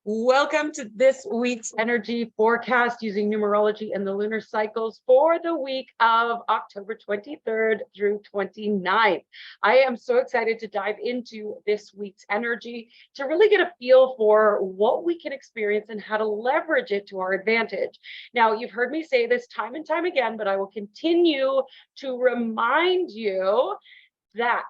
Welcome to this week's energy forecast using numerology and the lunar cycles for the week of October 23rd through 29th. I am so excited to dive into this week's energy to really get a feel for what we can experience and how to leverage it to our advantage. Now, you've heard me say this time and time again, but I will continue to remind you that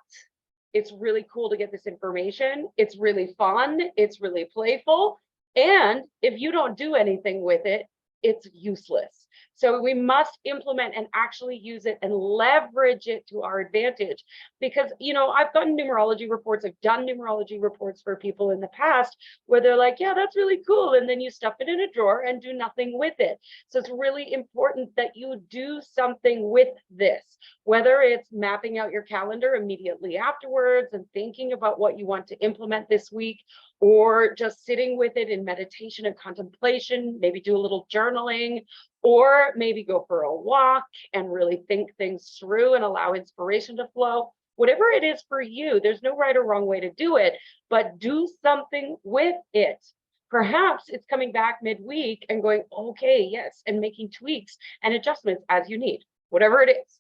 it's really cool to get this information. It's really fun. It's really playful. And if you don't do anything with it, it's useless. So we must implement and actually use it and leverage it to our advantage. Because, I've gotten numerology reports. I've done numerology reports for people in the past where they're like, yeah, that's really cool. And then you stuff it in a drawer and do nothing with it. So it's really important that you do something with this, whether it's mapping out your calendar immediately afterwards and thinking about what you want to implement this week, or just sitting with it in meditation and contemplation, maybe do a little journaling, or maybe go for a walk and really think things through and allow inspiration to flow. Whatever it is for you, there's no right or wrong way to do it, but do something with it. Perhaps it's coming back midweek and going, okay, yes, and making tweaks and adjustments as you need. Whatever it is,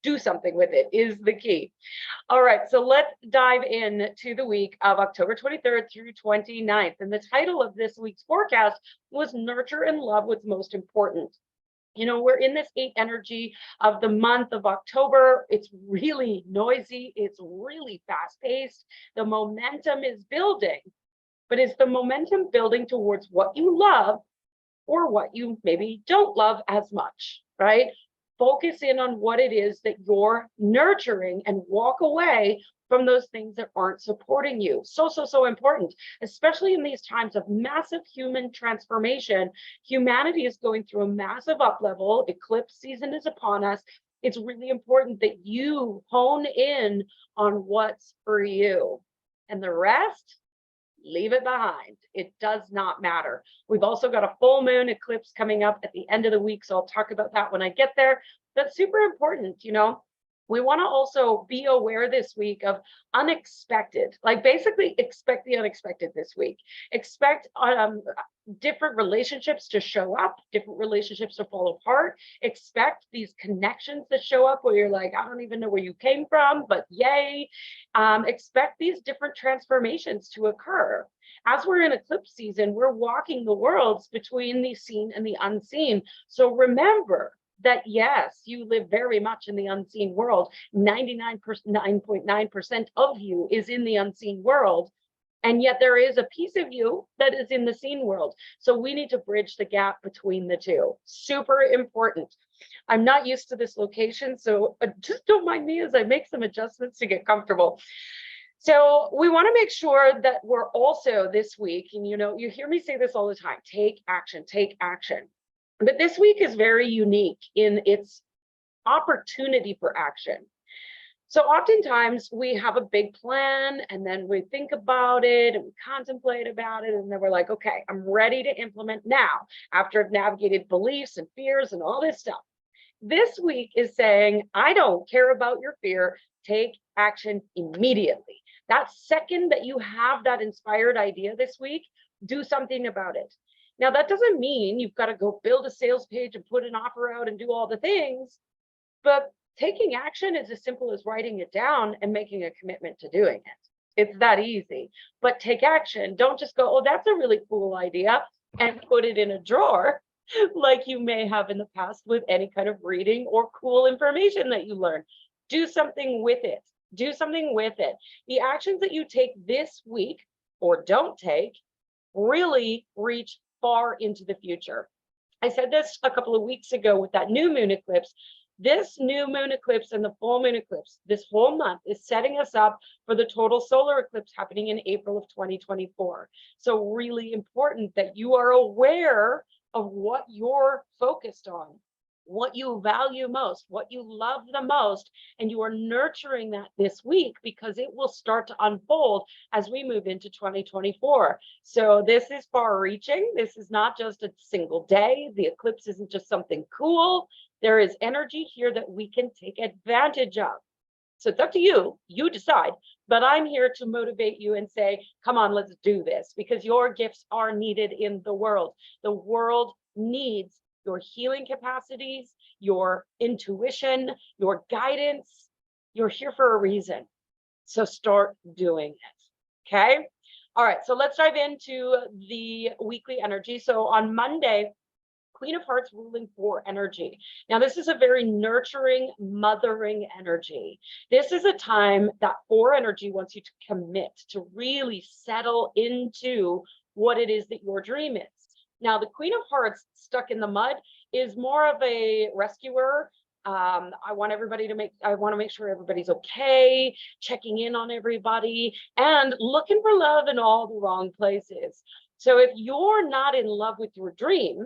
do something with it is the key. All right, so let's dive in to the week of October 23rd through 29th. And the title of this week's forecast was Nurture and Love What's Most Important. We're in this 8 energy of the month of October. It's really noisy. It's really fast paced. The momentum is building, but is the momentum building towards what you love or what you maybe don't love as much, right? Focus in on what it is that you're nurturing and walk away from those things that aren't supporting you. So important, especially in these times of massive human transformation. Humanity is going through a massive up level. Eclipse season is upon us. It's really important that you hone in on what's for you, and the rest, leave it behind. It does not matter. We've also got a full moon eclipse coming up at the end of the week, so I'll talk about that when I get there. That's super important. We want to also be aware this week of unexpected, like basically expect the unexpected this week. Expect different relationships to show up, different relationships to fall apart. Expect these connections to show up where you're like, I don't even know where you came from, but yay. Expect these different transformations to occur. As we're in eclipse season, we're walking the worlds between the seen and the unseen. So remember that, yes, you live very much in the unseen world. 99.9% of you is in the unseen world. And yet there is a piece of you that is in the seen world. So we need to bridge the gap between the two. Super important. I'm not used to this location, so just don't mind me as I make some adjustments to get comfortable. So we want to make sure that we're also this week, and you hear me say this all the time, take action, take action. But this week is very unique in its opportunity for action. So oftentimes we have a big plan and then we think about it and we contemplate about it. And then we're like, okay, I'm ready to implement now after I've navigated beliefs and fears and all this stuff. This week is saying, I don't care about your fear. Take action immediately. That second that you have that inspired idea this week, do something about it. Now, that doesn't mean you've got to go build a sales page and put an offer out and do all the things, but taking action is as simple as writing it down and making a commitment to doing it. It's that easy. But take action. Don't just go, oh, that's a really cool idea, and put it in a drawer like you may have in the past with any kind of reading or cool information that you learn. Do something with it. Do something with it. The actions that you take this week or don't take really reach far into the future. I said this a couple of weeks ago with that new moon eclipse. This new moon eclipse and the full moon eclipse, this whole month is setting us up for the total solar eclipse happening in April of 2024. So really important that you are aware of what you're focused on, what you value most, what you love the most, and you are nurturing that this week because it will start to unfold as we move into 2024. So this is far reaching. This is not just a single day. The eclipse isn't just something cool. There is energy here that we can take advantage of. So it's up to you. You decide. But I'm here to motivate you and say, come on, let's do this, because your gifts are needed in the world. The world needs your healing capacities, your intuition, your guidance. You're here for a reason. So start doing it. Okay. All right. So let's dive into the weekly energy. So on Monday, Queen of Hearts ruling 4 energy. Now, this is a very nurturing, mothering energy. This is a time that 4 energy wants you to commit, to really settle into what it is that your dream is. Now, the Queen of Hearts stuck in the mud is more of a rescuer. I want to make sure everybody's okay, checking in on everybody, and looking for love in all the wrong places. So if you're not in love with your dream,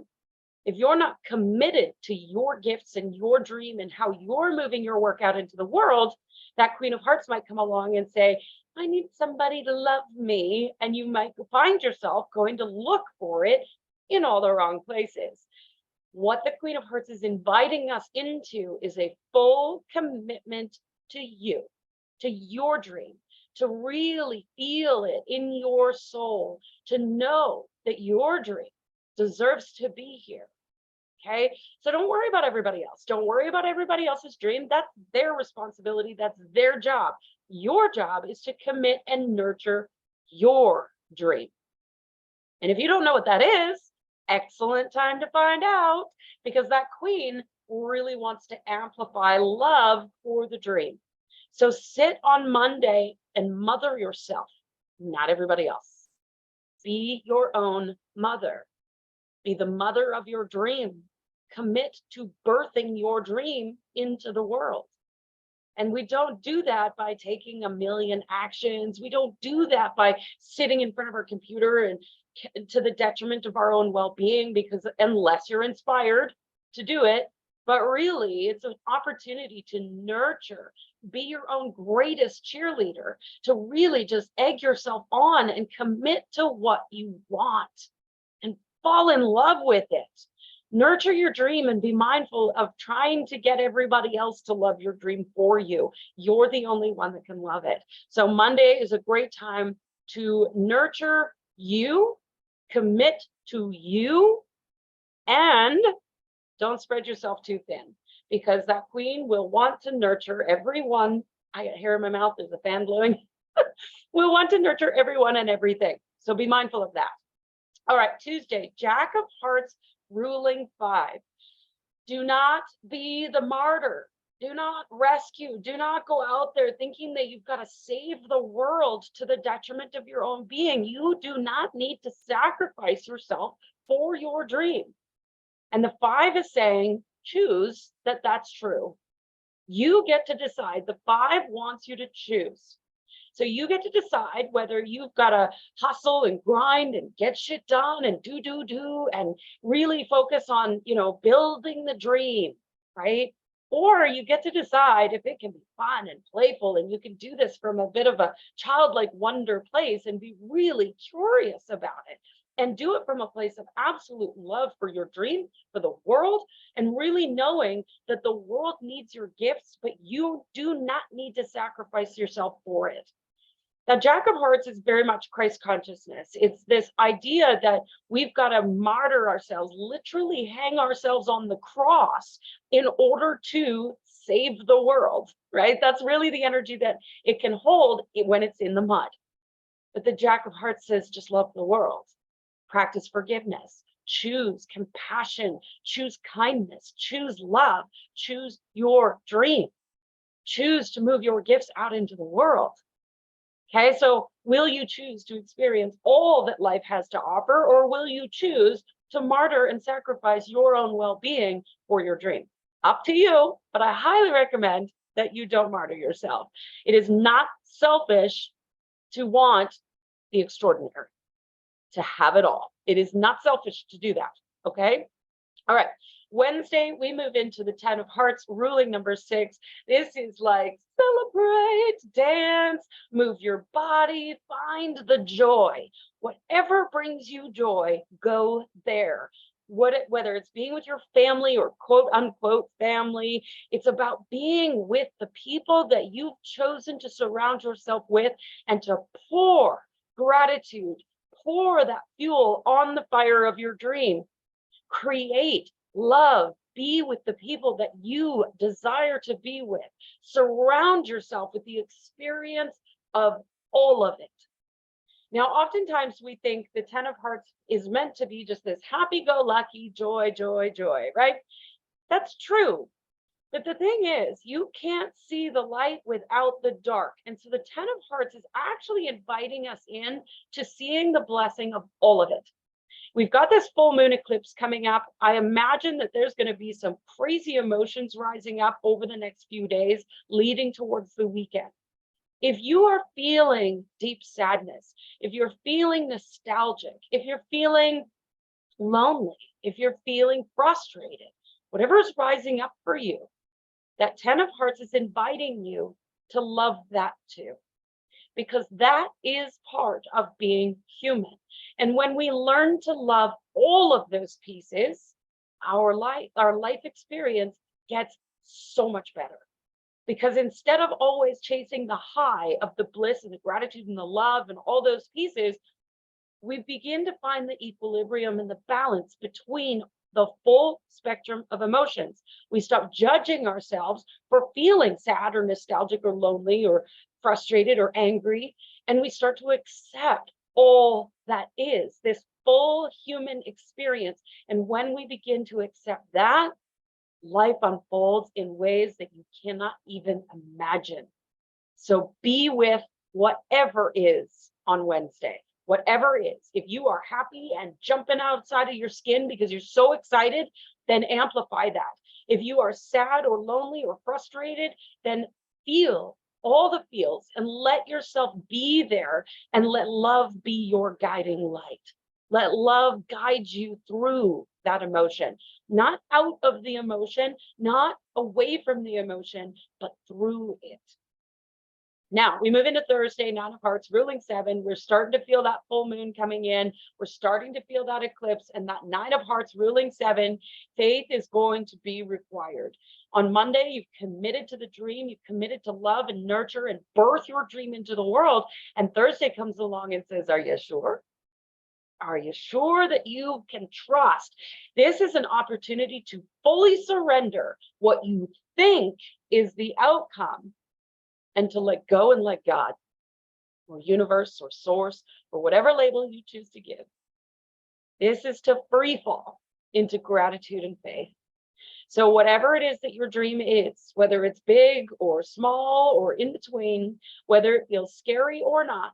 if you're not committed to your gifts and your dream and how you're moving your work out into the world, that Queen of Hearts might come along and say, I need somebody to love me. And you might find yourself going to look for it in all the wrong places. What the Queen of Hearts is inviting us into is a full commitment to you, to your dream, to really feel it in your soul, to know that your dream deserves to be here. Okay. So don't worry about everybody else. Don't worry about everybody else's dream. That's their responsibility. That's their job. Your job is to commit and nurture your dream. And if you don't know what that is, excellent time to find out, because that queen really wants to amplify love for the dream. So sit on Monday and mother yourself, not everybody else. Be your own mother. Be the mother of your dream. Commit to birthing your dream into the world. And we don't do that by taking a million actions. We don't do that by sitting in front of our computer and to the detriment of our own well-being, because unless you're inspired to do it, but really it's an opportunity to nurture, be your own greatest cheerleader, to really just egg yourself on and commit to what you want and fall in love with it. Nurture your dream and be mindful of trying to get everybody else to love your dream for you. You're the only one that can love it. So Monday is a great time to nurture you, commit to you, and don't spread yourself too thin, because that queen will want to nurture everyone. I got hair in my mouth, there's a fan blowing. We'll want to nurture everyone and everything. So be mindful of that. All right, Tuesday, Jack of Hearts ruling 5. Do not be the martyr. Do not rescue. Do not go out there thinking that you've got to save the world to the detriment of your own being. You do not need to sacrifice yourself for your dream. And the 5 is saying, choose that that's true. You get to decide. The 5 wants you to choose. So you get to decide whether you've got to hustle and grind and get shit done and do and really focus on, building the dream, right? Or you get to decide if it can be fun and playful, and you can do this from a bit of a childlike wonder place and be really curious about it, and do it from a place of absolute love for your dream, for the world, and really knowing that the world needs your gifts, but you do not need to sacrifice yourself for it. Now, Jack of Hearts is very much Christ consciousness. It's this idea that we've got to martyr ourselves, literally hang ourselves on the cross in order to save the world, right? That's really the energy that it can hold when it's in the mud. But the Jack of Hearts says, just love the world, practice forgiveness, choose compassion, choose kindness, choose love, choose your dream, choose to move your gifts out into the world. Okay, so will you choose to experience all that life has to offer, or will you choose to martyr and sacrifice your own well-being for your dream? Up to you, but I highly recommend that you don't martyr yourself. It is not selfish to want the extraordinary, to have it all. It is not selfish to do that, okay? All right, Wednesday, we move into the 10 of Hearts, ruling number 6. This is like celebrate, dance, move your body, find the joy. Whatever brings you joy, go there. whether it's being with your family or quote unquote family, it's about being with the people that you've chosen to surround yourself with and to pour gratitude, pour that fuel on the fire of your dream. Create, love, be with the people that you desire to be with. Surround yourself with the experience of all of it. Now, oftentimes we think the 10 of Hearts is meant to be just this happy-go-lucky, joy, joy, joy, right? That's true. But the thing is, you can't see the light without the dark. And so the 10 of Hearts is actually inviting us in to seeing the blessing of all of it. We've got this full moon eclipse coming up. I imagine that there's going to be some crazy emotions rising up over the next few days, leading towards the weekend. If you are feeling deep sadness, if you're feeling nostalgic, if you're feeling lonely, if you're feeling frustrated, whatever is rising up for you, that 10 of Hearts is inviting you to love that too, because that is part of being human. And when we learn to love all of those pieces, our life experience gets so much better. Because instead of always chasing the high of the bliss and the gratitude and the love and all those pieces, we begin to find the equilibrium and the balance between the full spectrum of emotions. We stop judging ourselves for feeling sad or nostalgic or lonely or frustrated or angry, and we start to accept all that is this full human experience. And when we begin to accept that, life unfolds in ways that you cannot even imagine. So be with whatever is on Wednesday, whatever is. If you are happy and jumping outside of your skin because you're so excited, then amplify that. If you are sad or lonely or frustrated, then feel all the feels and let yourself be there, and let love be your guiding light. Let love guide you through that emotion, not out of the emotion, not away from the emotion, but through it. Now we move into Thursday, 9 of Hearts, ruling 7. We're starting to feel that full moon coming in. We're starting to feel that eclipse, and that 9 of Hearts, ruling 7, faith is going to be required. On Monday, you've committed to the dream, you've committed to love and nurture and birth your dream into the world. And Thursday comes along and says, are you sure? Are you sure that you can trust? This is an opportunity to fully surrender what you think is the outcome, and to let go and let God, or universe, or source, or whatever label you choose to give. This is to free fall into gratitude and faith. So whatever it is that your dream is, whether it's big or small or in between, whether it feels scary or not,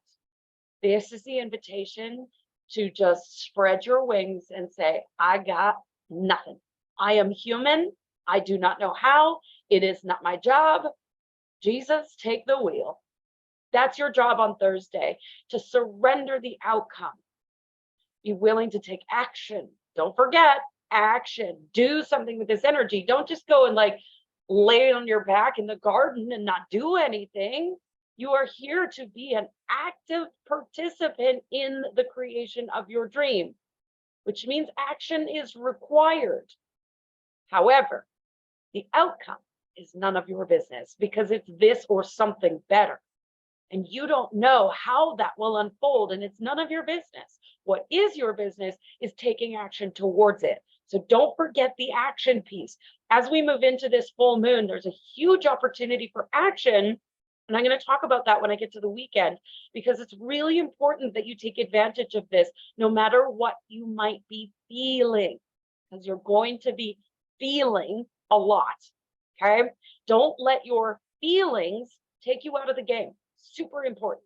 this is the invitation to just spread your wings and say, I got nothing. I am human. I do not know how. It is not my job. Jesus, take the wheel. That's your job on Thursday, to surrender the outcome. Be willing to take action. Don't forget, action. Do something with this energy. Don't just go and like lay on your back in the garden and not do anything. You are here to be an active participant in the creation of your dream, which means action is required. However, the outcome is none of your business, because it's this or something better. And you don't know how that will unfold, and it's none of your business. What is your business is taking action towards it. So don't forget the action piece. As we move into this full moon, there's a huge opportunity for action. And I'm going to talk about that when I get to the weekend, because it's really important that you take advantage of this, no matter what you might be feeling, because you're going to be feeling a lot. Okay. Don't let your feelings take you out of the game. Super important.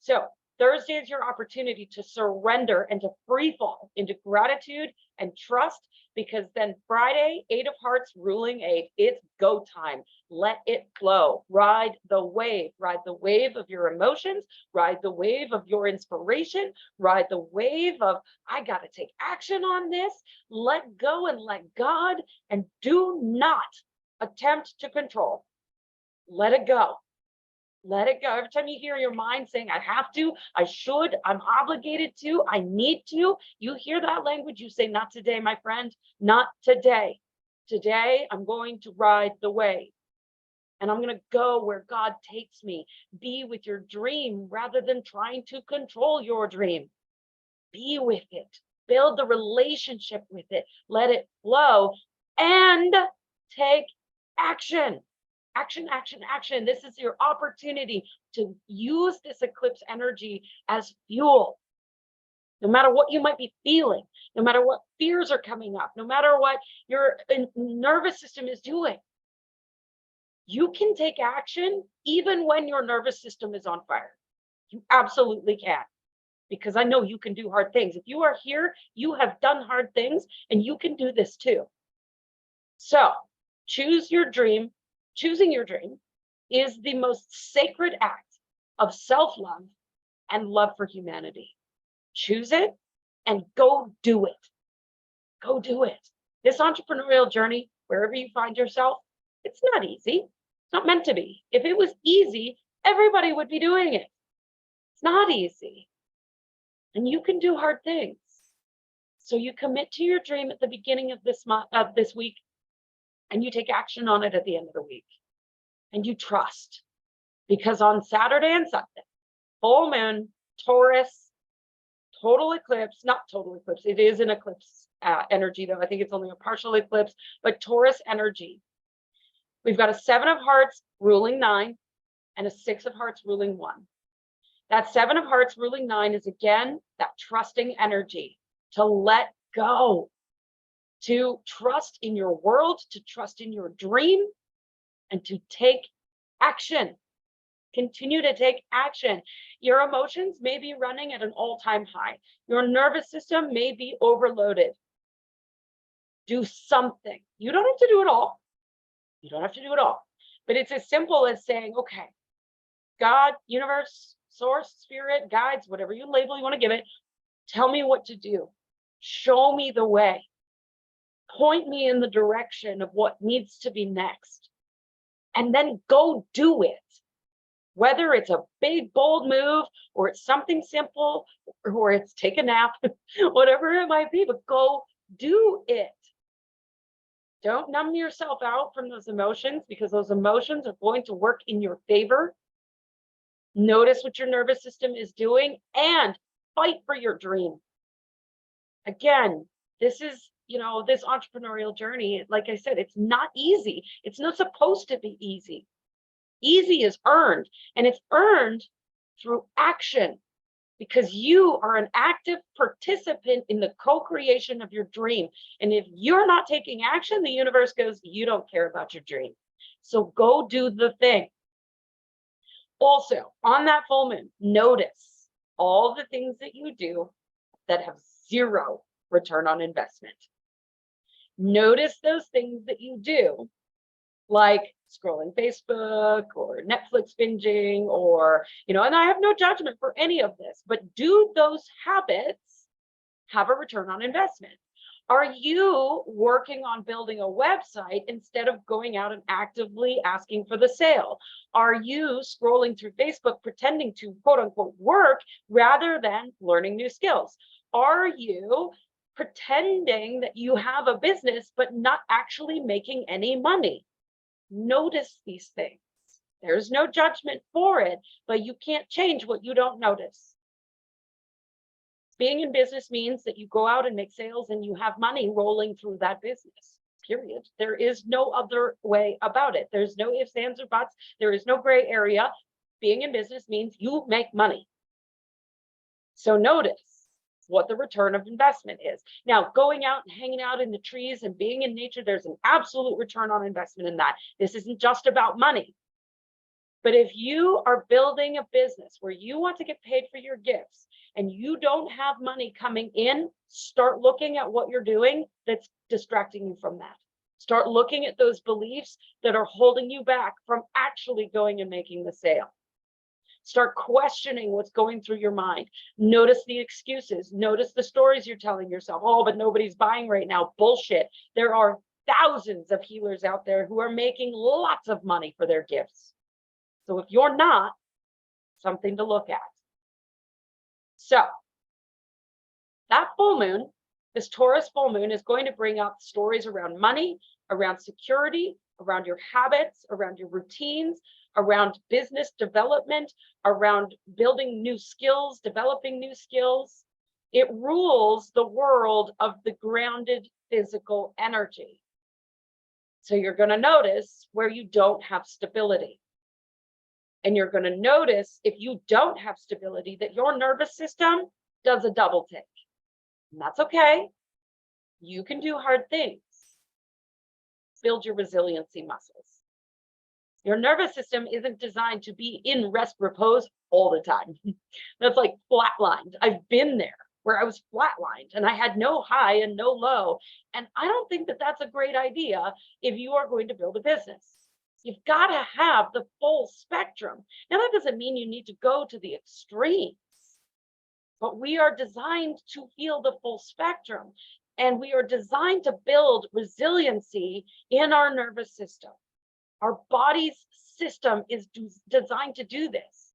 So Thursday is your opportunity to surrender and to free fall into gratitude and trust, because then Friday, 8 of Hearts, ruling 8, it's go time. Let it flow. Ride the wave of your emotions, ride the wave of your inspiration, ride the wave of, I got to take action on this. Let go and let God, and do not attempt to control. Let it go. Let it go. Every time you hear your mind saying, I have to, I should, I'm obligated to, I need to, you hear that language, you say, not today, my friend, not today. Today, I'm going to ride the wave. And I'm going to go where God takes me. Be with your dream rather than trying to control your dream. Be with it. Build the relationship with it. Let it flow and take action. Action, action, action. This is your opportunity to use this eclipse energy as fuel. No matter what you might be feeling, no matter what fears are coming up, no matter what your nervous system is doing, you can take action even when your nervous system is on fire. You absolutely can, because I know you can do hard things. If you are here, you have done hard things, and you can do this too. So choose your dream. Choosing your dream is the most sacred act of self-love and love for humanity. Choose it and go do it. Go do it. This entrepreneurial journey, wherever you find yourself, it's not easy. It's not meant to be. If it was easy, everybody would be doing it. It's not easy. And you can do hard things. So you commit to your dream at the beginning of this month, of this week, and you take action on it at the end of the week. And you trust. Because on Saturday and Sunday, full moon, Taurus, total eclipse, not total eclipse, it is an eclipse energy though. I think it's only a partial eclipse, but Taurus energy. We've got a 7 of hearts ruling 9 and a 6 of hearts ruling 1. That 7 of hearts ruling 9 is again that trusting energy to let go, to trust in your world, to trust in your dream, and to take action. Continue to take action. Your emotions may be running at an all-time high. Your nervous system may be overloaded. Do something. You don't have to do it all. You don't have to do it all. But it's as simple as saying, okay, God, universe, source, spirit, guides, whatever you label you want to give it, tell me what to do. Show me the way. Point me in the direction of what needs to be next. And then go do it. Whether it's a big, bold move, or it's something simple, or it's take a nap, whatever it might be, but go do it. Don't numb yourself out from those emotions, because those emotions are going to work in your favor. Notice what your nervous system is doing and fight for your dream. Again, this is, this entrepreneurial journey, like I said, it's not easy. It's not supposed to be easy. Easy is earned, and it's earned through action, because you are an active participant in the co-creation of your dream. And if you're not taking action, the universe goes, you don't care about your dream. So go do the thing. Also, on that full moon, notice all the things that you do that have zero return on investment. Notice those things that you do, like scrolling Facebook or Netflix binging, or, and I have no judgment for any of this, but do those habits have a return on investment? Are you working on building a website instead of going out and actively asking for the sale? Are you scrolling through Facebook pretending to quote unquote work rather than learning new skills? Are you pretending that you have a business but not actually making any money? Notice these things. There's no judgment for it, but you can't change what you don't notice. Being in business means that you go out and make sales and you have money rolling through that business, period. There is no other way about it. There's no ifs, ands, or buts. There is no gray area. Being in business means you make money. So notice what the return of investment is. Now, going out and hanging out in the trees and being in nature, there's an absolute return on investment in that. This isn't just about money. But if you are building a business where you want to get paid for your gifts and you don't have money coming in, start looking at what you're doing that's distracting you from that. Start looking at those beliefs that are holding you back from actually going and making the sale. Start questioning what's going through your mind. Notice the excuses. Notice the stories you're telling yourself. Oh, but nobody's buying right now. Bullshit. There are thousands of healers out there who are making lots of money for their gifts. So if you're not, something to look at. So that full moon, this Taurus full moon, is going to bring up stories around money, around security, around your habits, around your routines, around business development, around building new skills, developing new skills. It rules the world of the grounded physical energy. So you're going to notice where you don't have stability. And you're going to notice, if you don't have stability, that your nervous system does a double take. And that's okay. You can do hard things. Build your resiliency muscles. Your nervous system isn't designed to be in rest repose all the time. That's like flatlined. I've been there where I was flatlined and I had no high and no low. And I don't think that that's a great idea if you are going to build a business. You've got to have the full spectrum. Now, that doesn't mean you need to go to the extremes, but we are designed to feel the full spectrum. And we are designed to build resiliency in our nervous system. Our body's system is designed to do this.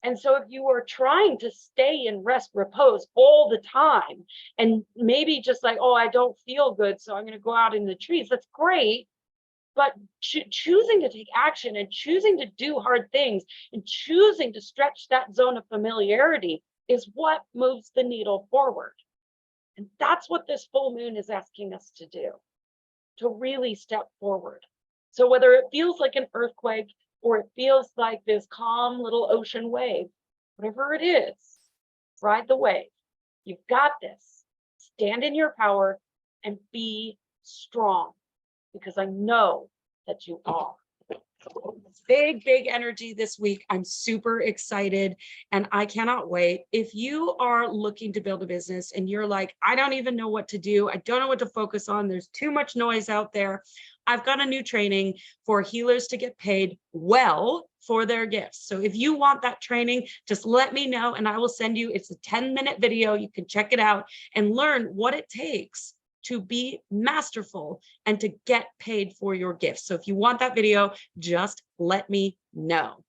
And so if you are trying to stay in rest repose all the time, and maybe just like, oh, I don't feel good, so I'm going to go out in the trees, that's great. But choosing to take action and choosing to do hard things and choosing to stretch that zone of familiarity is what moves the needle forward. And that's what this full moon is asking us to do, to really step forward. So whether it feels like an earthquake or it feels like this calm little ocean wave, whatever it is, ride the wave. You've got this. Stand in your power and be strong, because I know that you are. Big energy this week. I'm super excited and I cannot wait. If you are looking to build a business and you're like, I don't even know what to do, I don't know what to focus on, there's too much noise out there, I've got a new training for healers to get paid well for their gifts. So if you want that training, just let me know and I will send you. It's a 10-minute video. You can check it out and learn what it takes to be masterful and to get paid for your gifts. So if you want that video, just let me know.